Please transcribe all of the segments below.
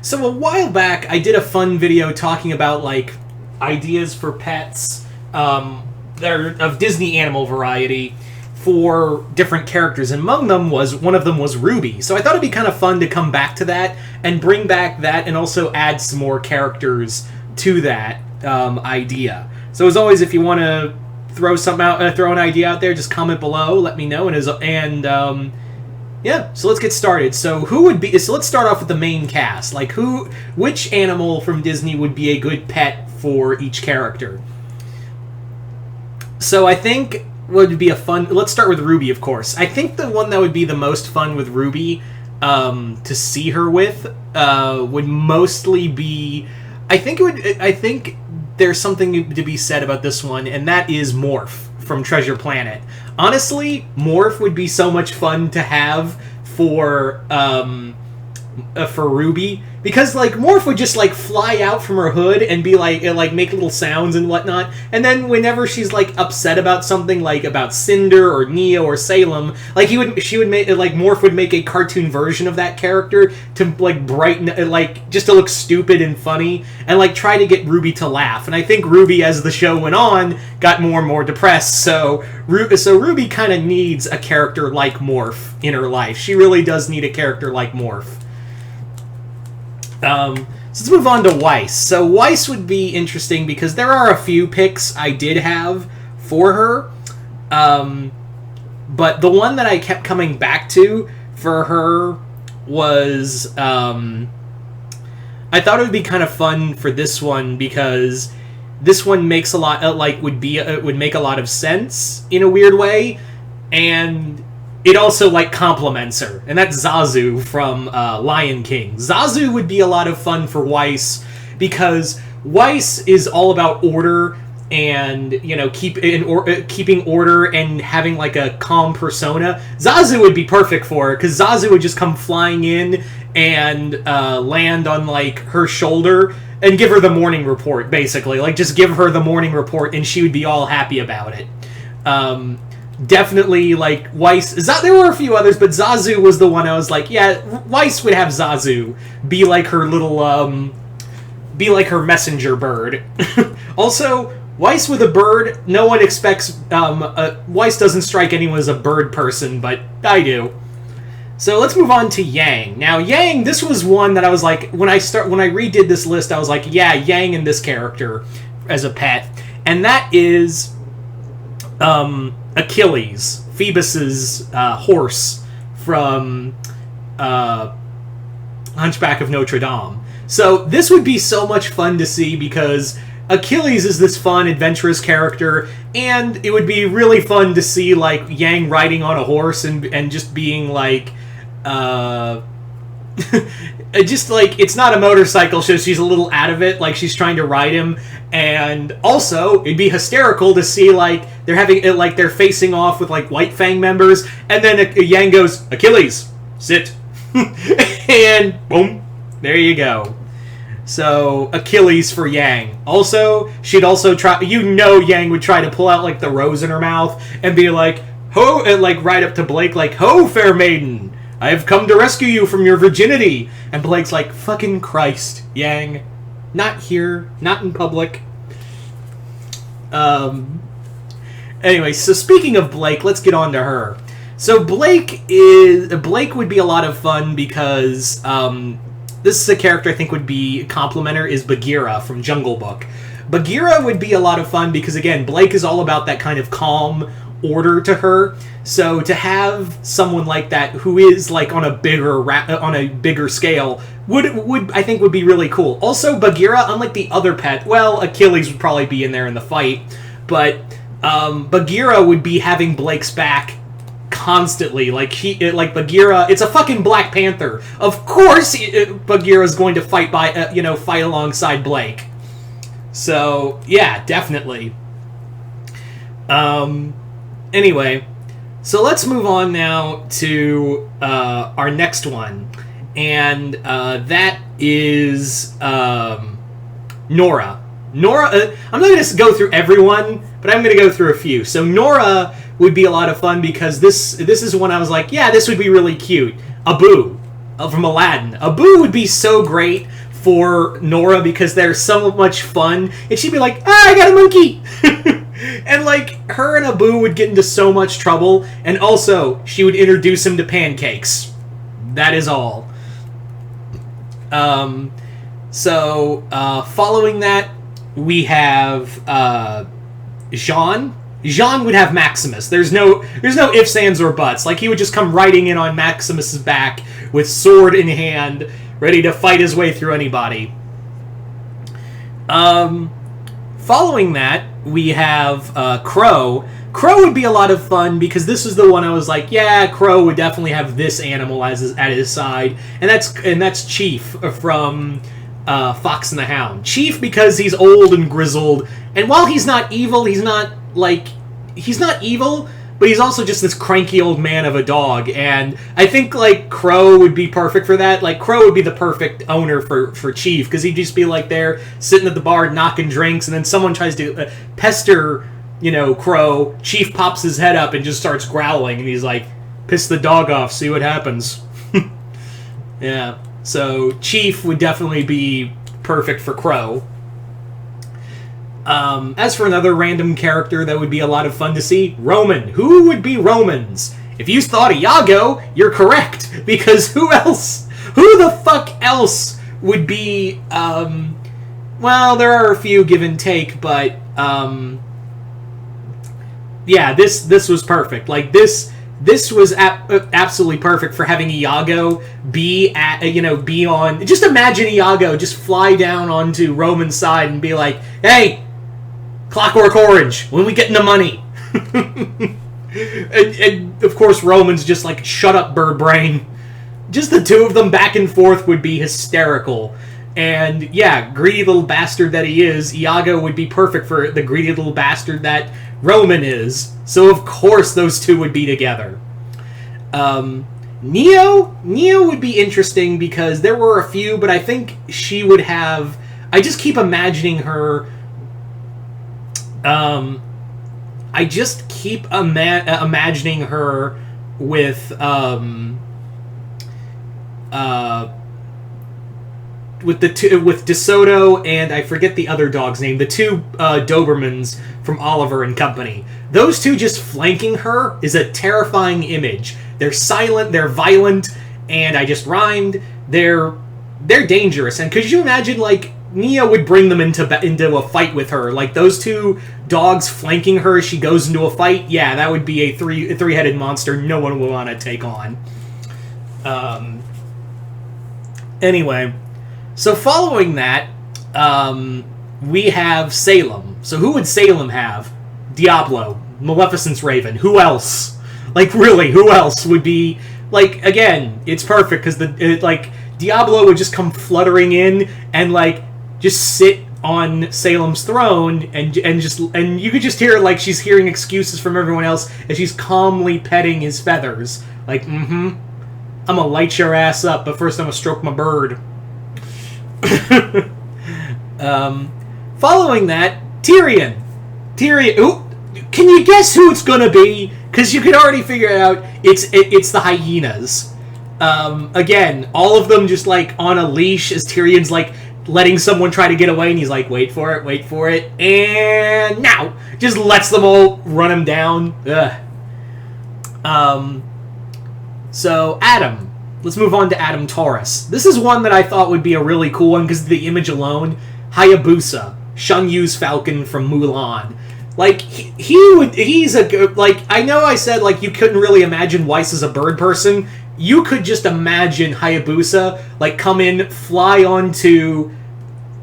So a while back, I did a fun video talking about, like, ideas for pets that are of Disney animal variety for different characters, and one of them was RWBY. So I thought it'd be kind of fun to come back to that and bring back that, and also add some more characters to that idea. So as always, if you want to throw something out, throw an idea out there, just comment below, let me know, yeah, so let's get started. So let's start off with the main cast. Like, which animal from Disney would be a good pet for each character? So I think would be let's start with RWBY, of course. I think the one that would be the most fun with RWBY, to see her with, would mostly be, I think there's something to be said about this one, and that is Morph from Treasure Planet. Honestly, Morph would be so much fun to have for RWBY, because, like, Morph would just, like, fly out from her hood and be like make little sounds and whatnot, and then whenever she's, like, upset about something, like about Cinder or Neo or Salem, like, Morph would make a cartoon version of that character to, like, brighten, like, just to look stupid and funny, and, like, try to get RWBY to laugh. And I think RWBY, as the show went on, got more and more depressed, so RWBY kind of needs a character like Morph in her life. She really does need a character like Morph. So let's move on to Weiss. So Weiss would be interesting because there are a few picks I did have for her, but the one that I kept coming back to for her was, I thought it would be kind of fun for this one because this one makes a lot, would make a lot of sense in a weird way, and it also, like, complements her, and that's Zazu from Lion King. Zazu would be a lot of fun for Weiss, because Weiss is all about order and, you know, keeping order and having, like, a calm persona. Zazu would be perfect for her, because Zazu would just come flying in and land on, like, her shoulder and give her the morning report, basically. Like, just give her the morning report, and she would be all happy about it. Definitely, like, Weiss. There were a few others, but Zazu was the one I was like, yeah, Weiss would have Zazu be like her little, be like her messenger bird. Also, Weiss with a bird, no one expects, Weiss doesn't strike anyone as a bird person, but I do. So let's move on to Yang. Now, Yang, this was one that I was like, when I redid this list, I was like, yeah, Yang and this character as a pet. And that is, Achilles, Phoebus's horse from Hunchback of Notre Dame. So this would be so much fun to see because Achilles is this fun, adventurous character, and it would be really fun to see, like, Yang riding on a horse and just being like, just like, it's not a motorcycle, so she's a little out of it, like, she's trying to ride him. And also, it'd be hysterical to see, like, they're facing off with, like, White Fang members, and then Yang goes, Achilles, sit. And boom, there you go. So, Achilles for Yang. Also, she'd also try, Yang would try to pull out, like, the rose in her mouth and be like, ho, and, like, right up to Blake, like, ho, fair maiden, I have come to rescue you from your virginity. And Blake's like, fucking Christ, Yang. Not here, not in public. Anyway, so speaking of Blake, let's get on to her. So Blake would be a lot of fun because this is a character I think would be complementary, is Bagheera from Jungle Book. Bagheera would be a lot of fun because, again, Blake is all about that kind of calm order to her. So to have someone like that who is, like, on a bigger scale would I think would be really cool. Also, Bagheera, unlike the other pet, well, Achilles would probably be in there in the fight, but Bagheera would be having Blake's back constantly. Like, Bagheera, it's a fucking Black Panther. Of course, Bagheera is going to fight fight alongside Blake. So yeah, definitely. Anyway, so let's move on now to our next one, and that is Nora. Nora, I'm not going to go through everyone, but I'm going to go through a few. So Nora would be a lot of fun because this is one I was like, yeah, this would be really cute. Abu from Aladdin. Abu would be so great for Nora because they're so much fun, and she'd be like, I got a monkey! And, like, her and Abu would get into so much trouble, and also, she would introduce him to pancakes. That is all. Following that, we have, Jean. Jean would have Maximus. There's no ifs, ands, or buts. Like, he would just come riding in on Maximus's back with sword in hand, ready to fight his way through anybody. Following that, we have Crow. Crow would be a lot of fun because this is the one I was like, yeah, Crow would definitely have this animal at his side, and that's Chief from Fox and the Hound. Chief because he's old and grizzled, and while he's not evil, he's not evil, but he's also just this cranky old man of a dog, and I think, like, Crow would be perfect for that. Like, Crow would be the perfect owner for Chief, because he'd just be, like, there, sitting at the bar, knocking drinks, and then someone tries to pester, Crow. Chief pops his head up and just starts growling, and he's like, piss the dog off, see what happens. Yeah, so Chief would definitely be perfect for Crow. As for another random character that would be a lot of fun to see, Roman. Who would be Romans? If you thought of Iago, you're correct, because who else? Who the fuck else would be, well, there are a few give and take, but, yeah, this was perfect. Like, this was absolutely perfect for having Iago be on... Just imagine Iago just fly down onto Roman's side and be like, hey, Clockwork Orange, when we get into money? and of course, Roman's just like, shut up, bird brain. Just the two of them back and forth would be hysterical. And yeah, greedy little bastard that he is, Iago would be perfect for the greedy little bastard that Roman is. So of course those two would be together. Neo would be interesting because there were a few, but I think she would have... I just keep imagining her... I just keep imagining her with DeSoto and I forget the other dog's name, the two Dobermans from Oliver and Company. Those two just flanking her is a terrifying image. They're silent, they're violent, and I just rhymed. They're dangerous. And could you imagine, like, Neo would bring them into a fight with her, like those two dogs flanking her as she goes into a fight. Yeah, that would be a three-headed monster no one would want to take on. Anyway, so following that, we have Salem. So who would Salem have? Diablo, Maleficent's Raven. Who else? Like, really, who else would be... Like, again, it's perfect because Diablo would just come fluttering in and, like, just sit on Salem's throne and you could just hear, like, she's hearing excuses from everyone else as she's calmly petting his feathers. Like, I'm gonna light your ass up, but first I'm gonna stroke my bird. Following that, Tyrion. Ooh, can you guess who it's gonna be? Because you can already figure it out. It's the Hyenas. Again, all of them just, like, on a leash as Tyrion's, like, letting someone try to get away, and he's like, wait for it, and now! Just lets them all run him down. Ugh. So, Adam. Let's move on to Adam Taurus. This is one that I thought would be a really cool one because of the image alone. Hayabusa, Shang Yu's falcon from Mulan. Like, he's a good, like, I know I said, like, you couldn't really imagine Weiss as a bird person. You could just imagine Hayabusa, like, come in, fly onto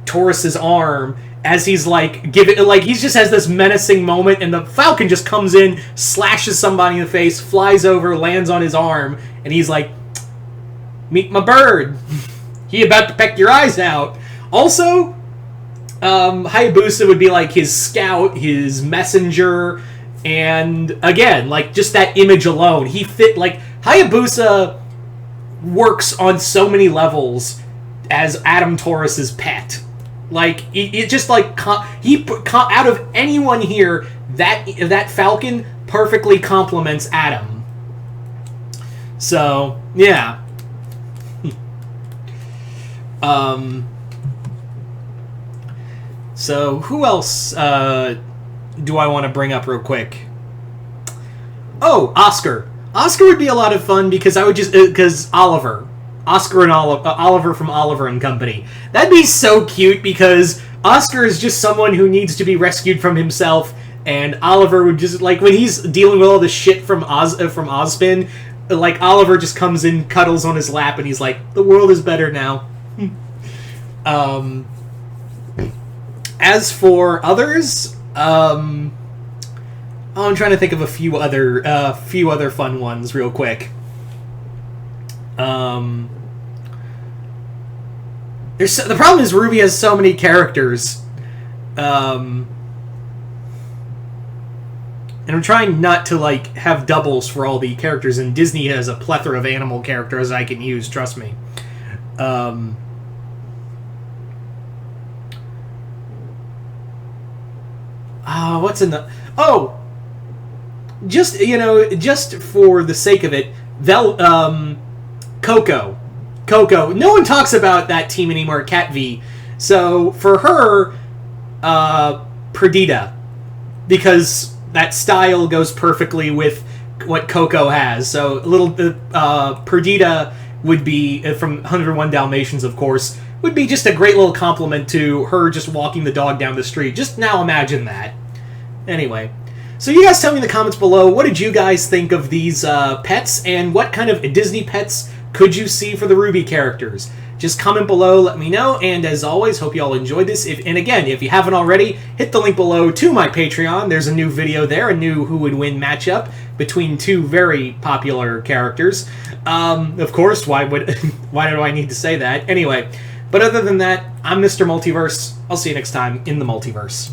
Taurus's arm as he's, like, he just has this menacing moment, and the falcon just comes in, slashes somebody in the face, flies over, lands on his arm, and he's like, meet my bird. He about to peck your eyes out. Also, Hayabusa would be like his scout, his messenger, and again, like, just that image alone, he fit, like, Hayabusa works on so many levels as Adam Taurus's pet. Like, it just, like, out of anyone here, that falcon perfectly complements Adam. So, yeah. So who else do I want to bring up real quick? Oh, Oscar. Oscar would be a lot of fun because because Oliver. Oscar and Oliver from Oliver and Company. That'd be so cute because Oscar is just someone who needs to be rescued from himself, and Oliver would just, like, when he's dealing with all the shit from Ozpin, like, Oliver just comes in, cuddles on his lap, and he's like, the world is better now. As for others, I'm trying to think of a few other fun ones real quick. The problem is RWBY has so many characters, and I'm trying not to, like, have doubles for all the characters, and Disney has a plethora of animal characters I can use, trust me. What's in the... Oh! Just for the sake of it, Coco. No one talks about that team anymore, Cat V. So, for her, Perdita. Because that style goes perfectly with what Coco has. So, Perdita would be, from 101 Dalmatians, of course, would be just a great little compliment to her just walking the dog down the street. Just now imagine that. Anyway. So you guys tell me in the comments below, what did you guys think of these pets, and what kind of Disney pets could you see for the RWBY characters? Just comment below, let me know, and as always, hope you all enjoyed this. And again, if you haven't already, hit the link below to my Patreon. There's a new video there, a new Who Would Win matchup between two very popular characters. Of course, why do I need to say that? Anyway, but other than that, I'm Mr. Multiverse. I'll see you next time in the multiverse.